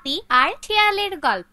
হাতি আর শিয়ালের গল্প।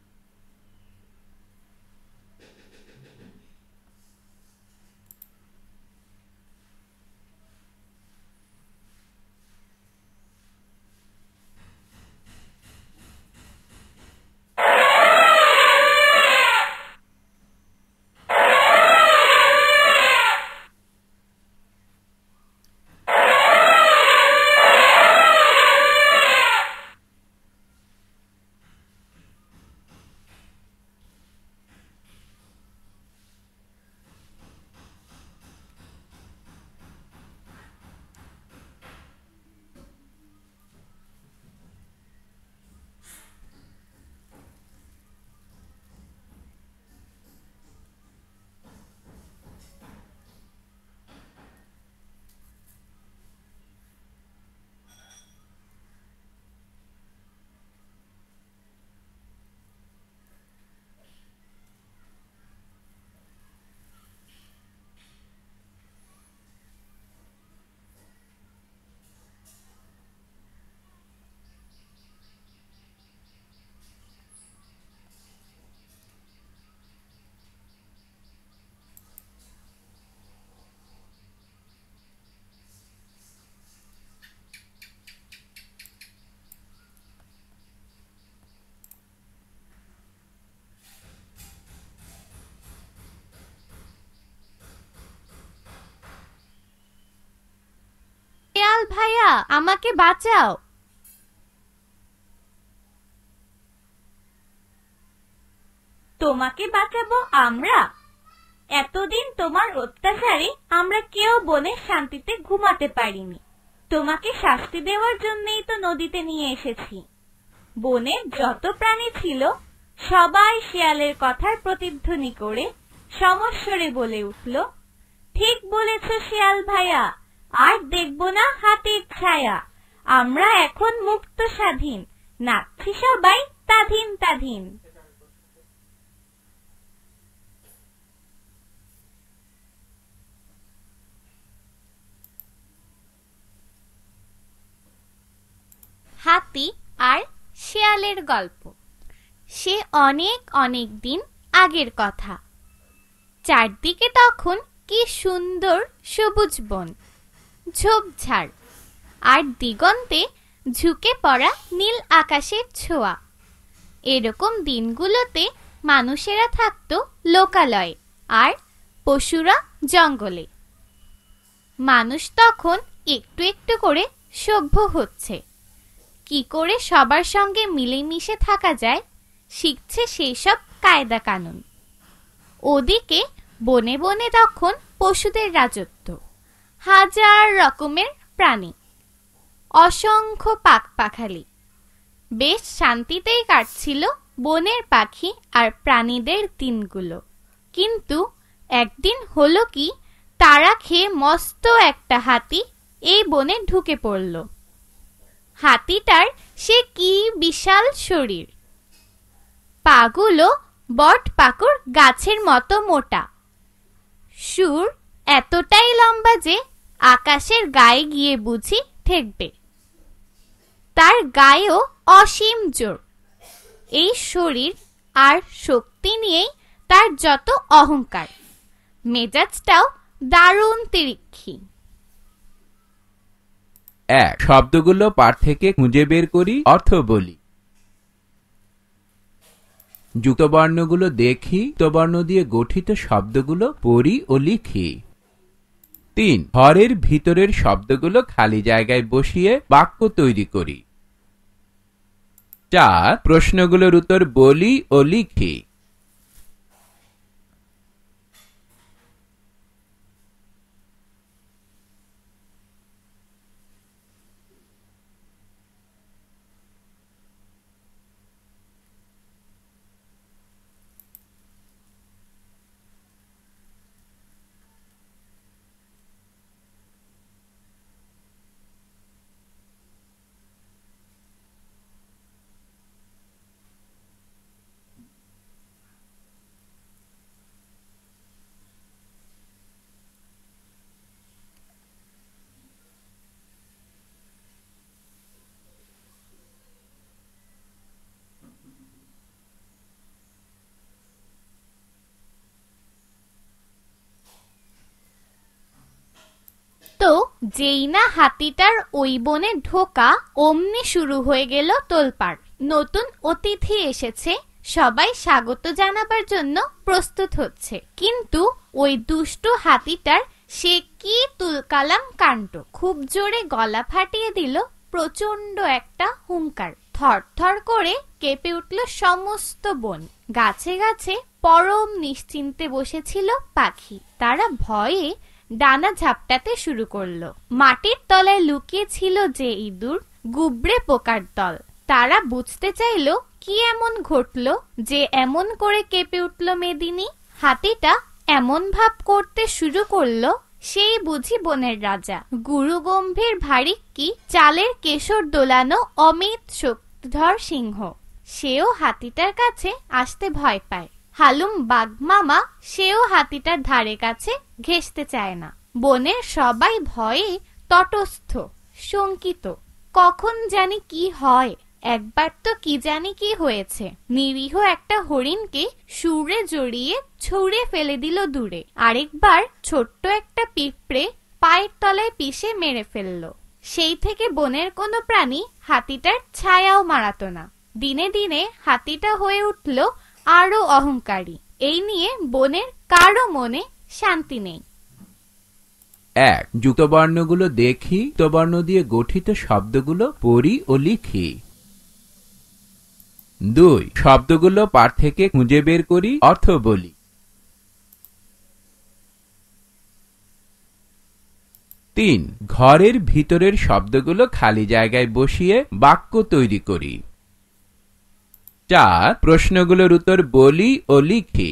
শিয়াল ভাইয়া, আমাকে বাঁচাও। তোমাকে বাঁচাবো আমরা? এতদিন তোমার অত্যাচারে আমরা কেউ বনে শান্তিতে ঘুমাতে পারিনি। তোমাকে শাস্তি দেওয়ার জন্যই তো নদীতে নিয়ে এসেছি। বনে যত প্রাণী ছিল সবাই শিয়ালের কথার প্রতিধ্বনি করে সমস্বরে বলে উঠল, ঠিক বলেছ শিয়াল ভাইয়া, আর দেখব না হাতির ছায়া। আমরা এখন মুক্ত স্বাধীন, নাচছি সবাই তাধিন তাধিন। হাতি আর শিয়ালের গল্প। সে অনেক অনেক দিন আগের কথা। চারদিকে তখন কি সুন্দর সবুজ বন, ঝোপঝাড়, আর দিগন্তে ঝুঁকে পড়া নীল আকাশের ছোঁয়া। এরকম দিনগুলোতে মানুষেরা থাকতো লোকালয়ে আর পশুরা জঙ্গলে। মানুষ তখন একটু একটু করে সভ্য হচ্ছে, কি করে সবার সঙ্গে মিলেমিশে থাকা যায় শিখছে সেই সব কায়দা কানুন। ওদিকে বনে বনে তখন পশুদের রাজত্ব, হাজার রকমের প্রাণী, অসংখ্য পাখপাখালি। বেশ শান্তিতেই কাটছিল বনের পাখি আর প্রাণীদের দিনগুলো। কিন্তু একদিন হলো কি, তাড়া খেয়ে মস্ত একটা হাতি এই বনে ঢুকে পড়ল। হাতিটার সে কি বিশাল শরীর, পাগুলো বট পাকুর গাছের মতো মোটা, সুর এতটাই লম্বা যে আকাশের গায়ে গিয়ে বুঝি ঠেকবে। তার গায়েও অসীম জোর। এই শরীর আর শক্তি নিয়েই তার যত অহংকার, মেজাজটাও দারুণ তিরিক্ষি। শব্দগুলো পাঠ থেকে খুঁজে বের করি, অর্থ বলি। যুক্তবর্ণগুলো দেখি, যুক্তবর্ণ দিয়ে গঠিত শব্দগুলো পড়ি ও লিখি। 3. ঘরের ভিতরের শব্দগুলো খালি জায়গায় বসিয়ে বাক্য তৈরি করি। 4. প্রশ্নগুলোর উত্তর বলি ও লিখি। যেই না হাতিটার ওই বনে ঢোকা অমনি শুরু হয়ে গেল তোলপাড়। নতুন অতিথি এসেছে, সবাই স্বাগত জানাবার জন্য প্রস্তুত হচ্ছে, কিন্তু ওই দুষ্টু হাতিটার সে কি তুলকালাম কাণ্ড! খুব জোরে গলা ফাটিয়ে দিল প্রচন্ড একটা হুঙ্কার। থরথর করে কেঁপে উঠল সমস্ত বন। গাছে গাছে পরম নিশ্চিন্তে বসেছিল পাখি। তারা ভয়ে ডানা ঝাপটাতে শুরু করলো। মাটির তলায় লুকিয়ে ছিল যে ইঁদুর, গুবরে পোকার দল। তারা বুঝতে চাইলো কি এমন ঘটলো যে এমন করে কেঁপে উঠল মেদিনী। হাতিটা এমন ভাব করতে শুরু করলো সেই বুঝি বনের রাজা, গুরু গম্ভীর ভারী কি চালের কেশর দোলানো অমিত শক্তিধর সিংহ। সেও হাতিটার কাছে আসতে ভয় পায়। হালুম বাঘ মামা সেও হাতিটার ধারে কাছে ঘেঁষতে চায় না। বনের সবাই ভয়ে তটস্থ, শঙ্কিত। কখন জানি কি হয়। একবার তো কি জানি কি হয়েছে, নিরীহ একটা হরিণকে সুরে জড়িয়ে ছুঁড়ে ফেলে দিল দূরে। আরেকবার ছোট্ট একটা পিঁপড়ে পায়ের তলায় পিষে মেরে ফেললো। সেই থেকে বনের কোনো প্রাণী হাতিটার ছায়াও মারাতো না। দিনে দিনে হাতিটা হয়ে উঠল আরো অহংকারী। এই নিয়ে বনের কারো মনে শান্তি নেই। 1. যুক্তবর্ণগুলো দেখি, যুক্তবর্ণ দিয়ে গঠিত শব্দগুলো পড়ি ও লিখি। 2. শব্দগুলো পাঠ থেকে খুঁজে বের করি, অর্থ বলি। 3. ঘরের ভিতরের শব্দগুলো খালি জায়গায় বসিয়ে বাক্য তৈরি করি। 4. প্রশ্নগুলোর উত্তর বলি ও লিখি।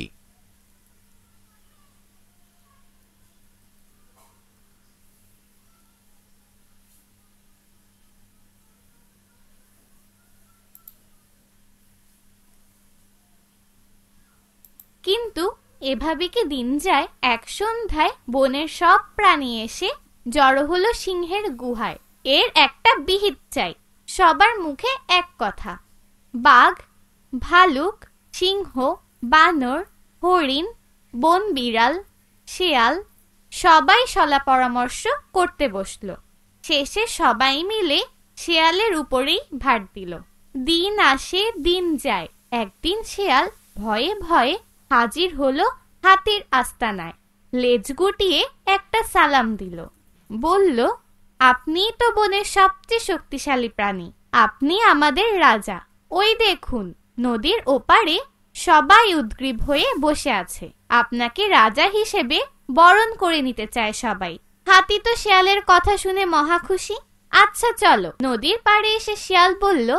কিন্তু এভাবে কি দিন যায়? এক সন্ধ্যায় বনের সব প্রাণী এসে জড়ো হলো সিংহের গুহায়। এর একটা বিহিত চাই। সবার মুখে এক কথা। বাঘ, ভালুক, সিংহ, বানর, হরিণ, বন বিড়াল, শেয়াল সবাই সলা পরামর্শ করতে বসলো। শেষে সবাই মিলে শেয়ালের উপরেই ভার দিল। দিন আসে দিন যায়। একদিন শেয়াল ভয়ে ভয়ে হাজির হলো হাতির আস্তানায়। লেজ গুটিয়ে একটা সালাম দিল। বলল, আপনিই তো বনের সবচেয়ে শক্তিশালী প্রাণী, আপনি আমাদের রাজা। ওই দেখুন, নদীর ওপারে সবাই উদ্গ্রীব হয়ে বসে আছে। আপনাকে রাজা হিসেবে বরণ করে নিতে চায় সবাই। হাতি তো শিয়ালের কথা শুনে মহা খুশি। আচ্ছা চলো। নদীর পাড়ে এসে শিয়াল বলল,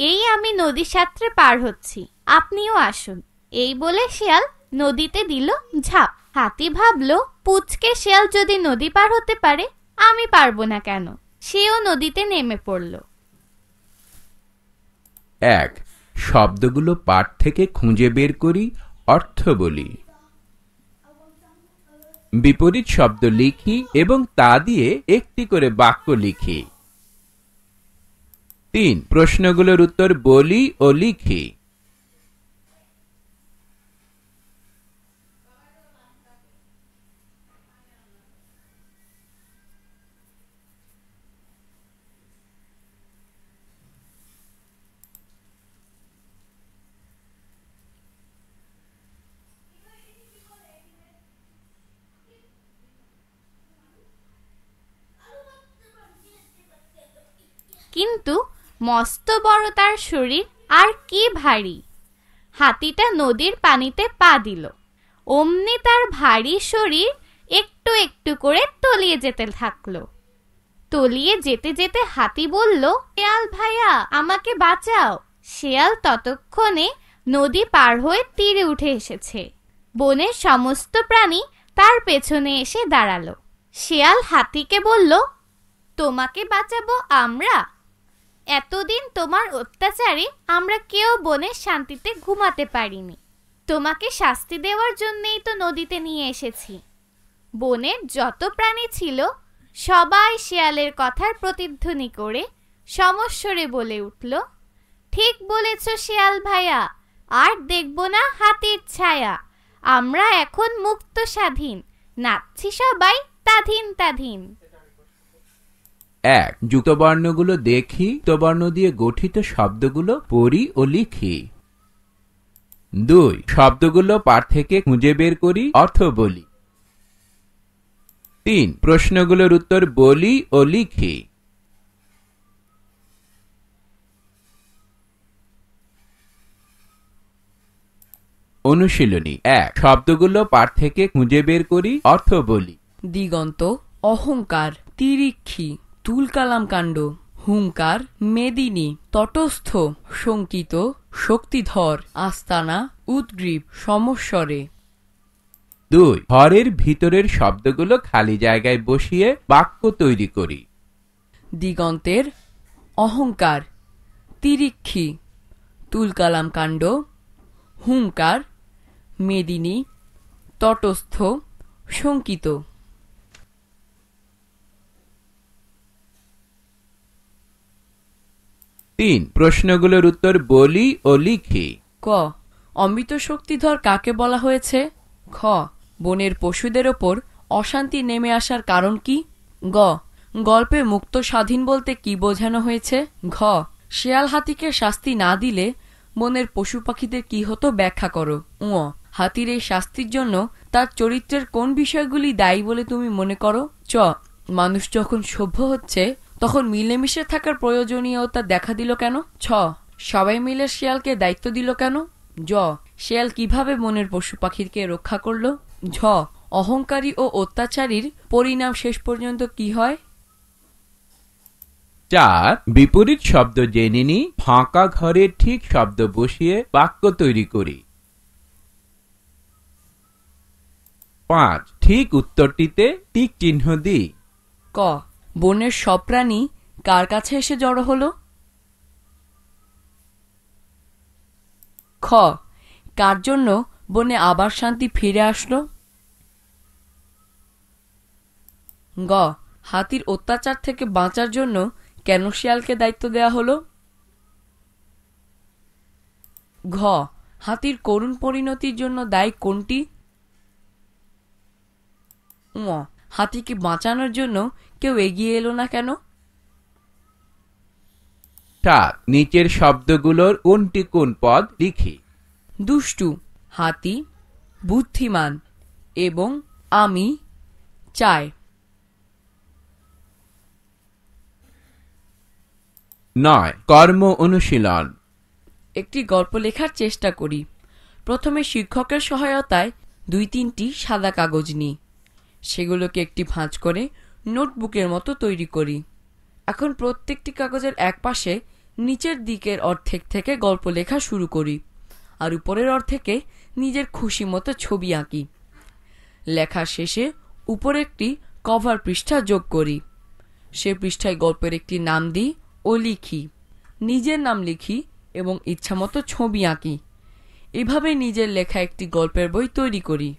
এই আমি নদীর সাঁতরে পার হচ্ছি, আপনিও আসুন। এই বলে শিয়াল নদীতে দিল ঝাঁপ। হাতি ভাবলো, পুচকে শিয়াল যদি নদী পার হতে পারে, আমি পারবো না কেন? সেও নদীতে নেমে পড়ল। 1. শব্দগুলো পাঠ থেকে খুঁজে বের করি, অর্থ বলি। বিপরীত শব্দ লিখি এবং তা দিয়ে একটি করে বাক্য লিখি। 3. প্রশ্নগুলোর উত্তর বলি ও লিখি। কিন্তু মস্ত বড় তার শরীর, আর কি ভারী। হাতিটা নদীর পানিতে পা দিল। অমনি তার ভারী শরীর একটু একটু করে তলিয়ে যেতে থাকলো। তলিয়ে যেতে যেতে হাতি বলল, শেয়াল ভাইয়া, আমাকে বাঁচাও। শেয়াল ততক্ষণে নদী পার হয়ে তীরে উঠে এসেছে। বনের সমস্ত প্রাণী তার পেছনে এসে দাঁড়ালো। শেয়াল হাতিকে বলল, তোমাকে বাঁচাবো আমরা? এতদিন তোমার অত্যাচারে আমরা কেউ বনে শান্তিতে ঘুমাতে পারিনি। তোমাকে শাস্তি দেওয়ার জন্যই তো নদীতে নিয়ে এসেছি। বনের যত প্রাণী ছিল সবাই শেয়ালের কথার প্রতিধ্বনি করে সমস্বরে বলে উঠল, ঠিক বলেছ শেয়াল ভাইয়া, আর দেখব না হাতির ছায়া। আমরা এখন মুক্ত স্বাধীন, নাচছি সবাই তাধিন তাধিন। এক, যুক্তবর্ণগুলো দেখি, যুক্তবর্ণ দিয়ে গঠিত শব্দগুলো পড়ি ও লিখি। 2, শব্দগুলো পাঠ থেকে খুঁজে বের করি, অর্থ বলি। 3, প্রশ্নগুলোর উত্তর বলি ও লিখি। অনুশীলনী 1, শব্দগুলো পাঠ থেকে খুঁজে বের করি, অর্থ বলি। দিগন্ত, অহংকার, তিরিক্ষি, তুলকালাম কাণ্ড, হুঙ্কার, মেদিনী, তটস্থ, শঙ্কিত, শক্তিধর, আস্তানা, উদ্গ্রীব, সমস্বরে। 2, ঘরের ভিতরের শব্দগুলো খালি জায়গায় বসিয়ে বাক্য তৈরি করি। দিগন্তের, অহংকার, তিরিক্ষি, তুলকালাম কাণ্ড, হুঙ্কার, মেদিনী, তটস্থ, শঙ্কিত। 3, প্রশ্নগুলোর উত্তর বলি ও লিখি। ক, অমৃত শক্তিধর কাকে বলা হয়েছে? খ, বনের পশুদের ওপর অশান্তি নেমে আসার কারণ কি? গ, গল্পে মুক্ত স্বাধীন বলতে কি বোঝানো হয়েছে? ঘ, শেয়াল হাতিকে শাস্তি না দিলে বনের পশু পাখিদের কি হতো ব্যাখ্যা করো। উ, হাতির এই শাস্তির জন্য তার চরিত্রের কোন বিষয়গুলি দায়ী বলে তুমি মনে করো? চ, মানুষ যখন সভ্য হচ্ছে তখন মিলেমিশে থাকার প্রয়োজনীয়তা দেখা দিল কেন? ছ, সবাই মিলে শিয়ালকে দায়িত্ব দিল কেন? জ, শিয়াল কিভাবে বনের পশু পাখিকে রক্ষা করলো? ঝ, অহংকারী ও অত্যাচারীর পরিণাম শেষ পর্যন্ত কি হয়? 4, বিপরীত শব্দ জেনে নি, ফাঁকা ঘরে ঠিক শব্দ বসিয়ে বাক্য তৈরি করি। 5, ঠিক উত্তরটিতে টিক চিহ্ন দিই। ক, বনের সব প্রাণী কার কাছে এসে জড়ো হলো? খ, কার জন্য বনে আবার শান্তি ফিরে আসলো? গ, হাতির অত্যাচার থেকে বাঁচার জন্য কেন শিয়ালকে দায়িত্ব দেয়া হলো? ঘ, হাতির করুণ পরিণতির জন্য দায়ী কোনটি? ঙ, হাতিকে বাঁচানোর জন্য কেউ এগিয়ে এলো না কেন? 7, নিচের শব্দগুলোর কোনটি কোন পদ লিখি। দুষ্টু, হাতি, বুদ্ধিমান এবং আমি চাই। 9, কর্ম অনুশীলন। একটি গল্প লেখার চেষ্টা করি। প্রথমে শিক্ষকের সহায়তায় 2-3টি সাদা কাগজ নিই। সেগুলোকে একটি ভাঁজ করে নোটবুকের মতো তৈরি করি। এখন প্রত্যেকটি কাগজের এক পাশে নিচের দিকের অর্ধেক থেকে গল্প লেখা শুরু করি, আর উপরের অর্ধেকে নিজের খুশি মতো ছবি আঁকি। লেখার শেষে উপরে একটি কভার পৃষ্ঠা যোগ করি। সে পৃষ্ঠায় গল্পের একটি নাম দিই ও লিখি। নিজের নাম লিখি এবং ইচ্ছামতো ছবি আঁকি। এভাবে নিজের লেখা একটি গল্পের বই তৈরি করি।